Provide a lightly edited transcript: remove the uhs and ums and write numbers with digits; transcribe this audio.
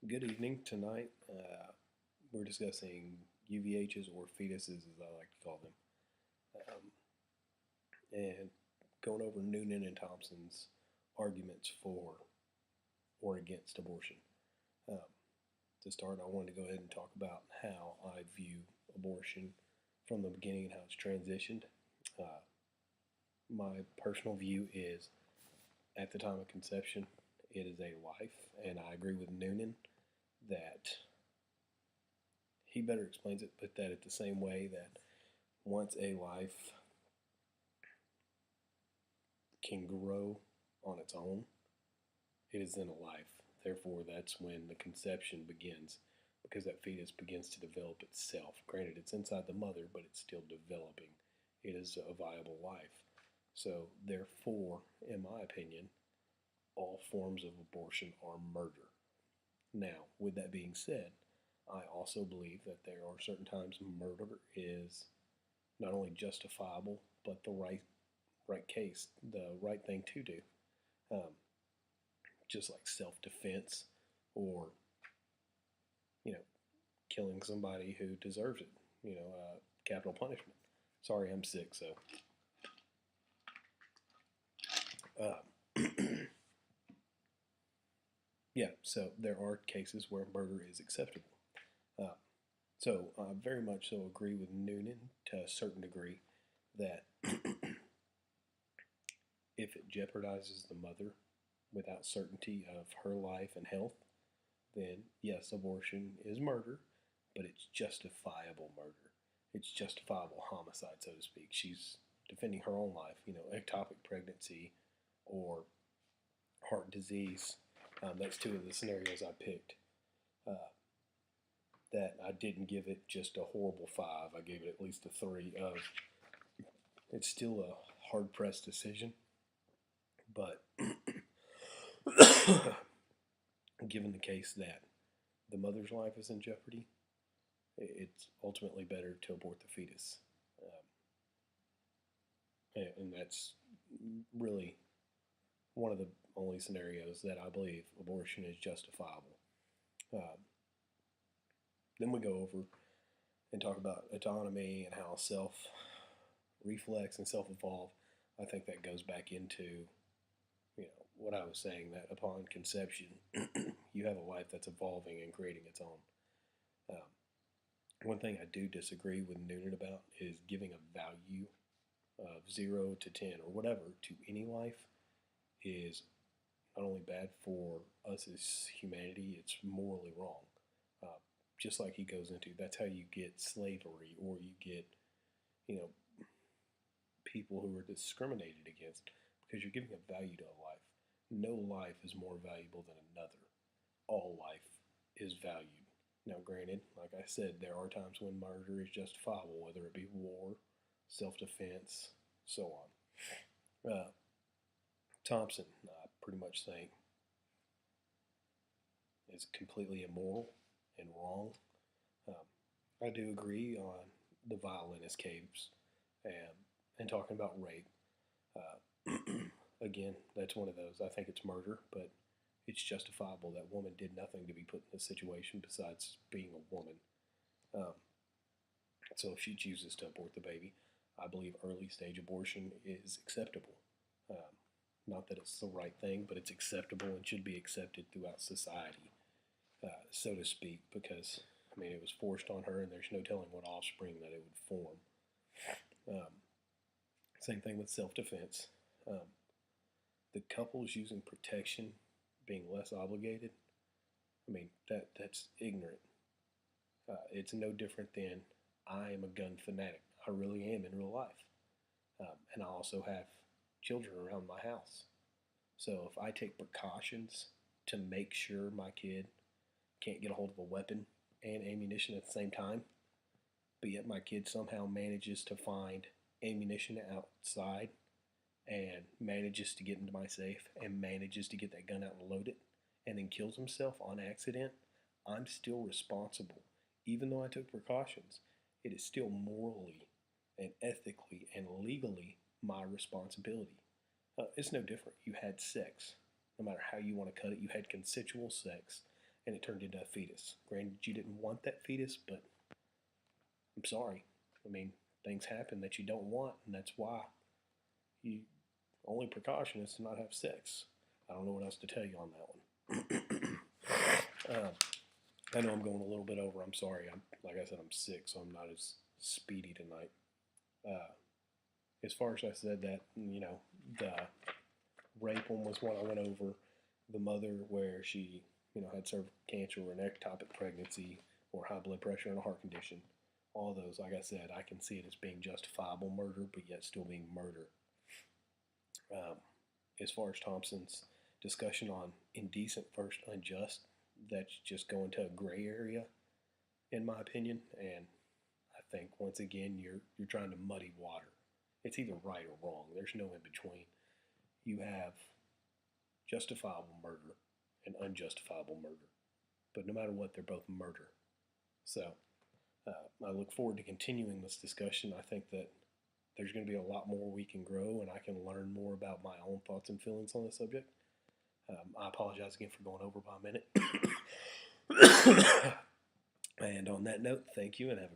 Good evening. Tonight, we're discussing UVHs or fetuses, as I like to call them, and going over Noonan and Thompson's arguments for or against abortion. Um, to start, I wanted to go ahead and talk about how I view abortion from the beginning and how it's transitioned. Uh, my personal view is at the time of conception, it is a life, and I agree with Noonan that he better explains it, but that it's the same way that once a life can grow on its own, it is then a life. Therefore, that's when the conception begins because that fetus begins to develop itself. Granted, it's inside the mother, but it's still developing. It is a viable life. So, therefore, in my opinion, all forms of abortion are murder. Now, with that being said, I also believe that there are certain times murder is not only justifiable, but the right case, the right thing to do. Um, just like self defense or, you know, killing somebody who deserves it, capital punishment. Sorry, I'm sick, so. Uh, yeah, so there are cases where murder is acceptable. Uh, so I very much so agree with Noonan to a certain degree that if it jeopardizes the mother without certainty of her life and health, then yes, abortion is murder, but it's justifiable murder. It's justifiable homicide, so to speak. She's defending her own life, ectopic pregnancy or heart disease. That's two of the scenarios I picked. Uh, that I didn't give it just a horrible five. I gave it at least a three. Of it's still a hard pressed decision, but given the case that the mother's life is in jeopardy, it's ultimately better to abort the fetus. And that's really one of the only scenarios that I believe abortion is justifiable. Um, then we go over and talk about autonomy and how self reflex and self evolve. I think that goes back into what I was saying, that upon conception, you have a life that's evolving and creating its own. Um, one thing I do disagree with Noonan about is giving a value of 0 to 10 or whatever to any life is not only bad for us as humanity, it's morally wrong. Uh, just like he goes into, that's how you get slavery or you get, you know, people who are discriminated against because you're giving a value to a life. No life is more valuable than another. All life is valued. Now, granted, like I said, there are times when murder is justifiable, whether it be war, self defense, so on. Thompson, I pretty much think, is completely immoral and wrong. Um, I do agree on the violinist caves and talking about rape. Uh, again, that's one of those. I think it's murder, but it's justifiable. That woman did nothing to be put in this situation besides being a woman. Um, so if she chooses to abort the baby, I believe early stage abortion is acceptable. Um, not that it's the right thing, but it's acceptable and should be accepted throughout society, so to speak, because I mean it was forced on her, and there's no telling what offspring that it would form. Um, same thing with self-defense. Um, the couples using protection being less obligated. I mean that's ignorant. It's no different than I am a gun fanatic. I really am in real life, and I also have children around my house. So if I take precautions to make sure my kid can't get a hold of a weapon and ammunition at the same time, but yet my kid somehow manages to find ammunition outside and manages to get into my safe and manages to get that gun out and load it and then kills himself on accident, I'm still responsible. Even though I took precautions, it is still morally and ethically and legally my responsibility. It's no different. You had sex. No matter how you want to cut it, you had consensual sex. and it turned into a fetus. Granted, you didn't want that fetus, but I'm sorry. I mean, things happen that you don't want, and that's why you only precaution is to not have sex. I don't know what else to tell you on that one. I know I'm going a little bit over. I'm sorry. Like I said, I'm sick, so I'm not as speedy tonight. Uh, as far as I said that, the rape one was one I went over. The mother where she, had cervical cancer or an ectopic pregnancy or high blood pressure and a heart condition. All those, like I said, I can see it as being justifiable murder, but yet still being murder. Um, as far as Thompson's discussion on indecent versus unjust, that's just going to a gray area, in my opinion. And I think once again you're trying to muddy water. It's either right or wrong. There's no in between. You have justifiable murder and unjustifiable murder, but no matter what, they're both murder. So I look forward to continuing this discussion. I think that there's going to be a lot more we can grow, and I can learn more about my own thoughts and feelings on the subject. I apologize again for going over by a minute. And on that note, thank you and have a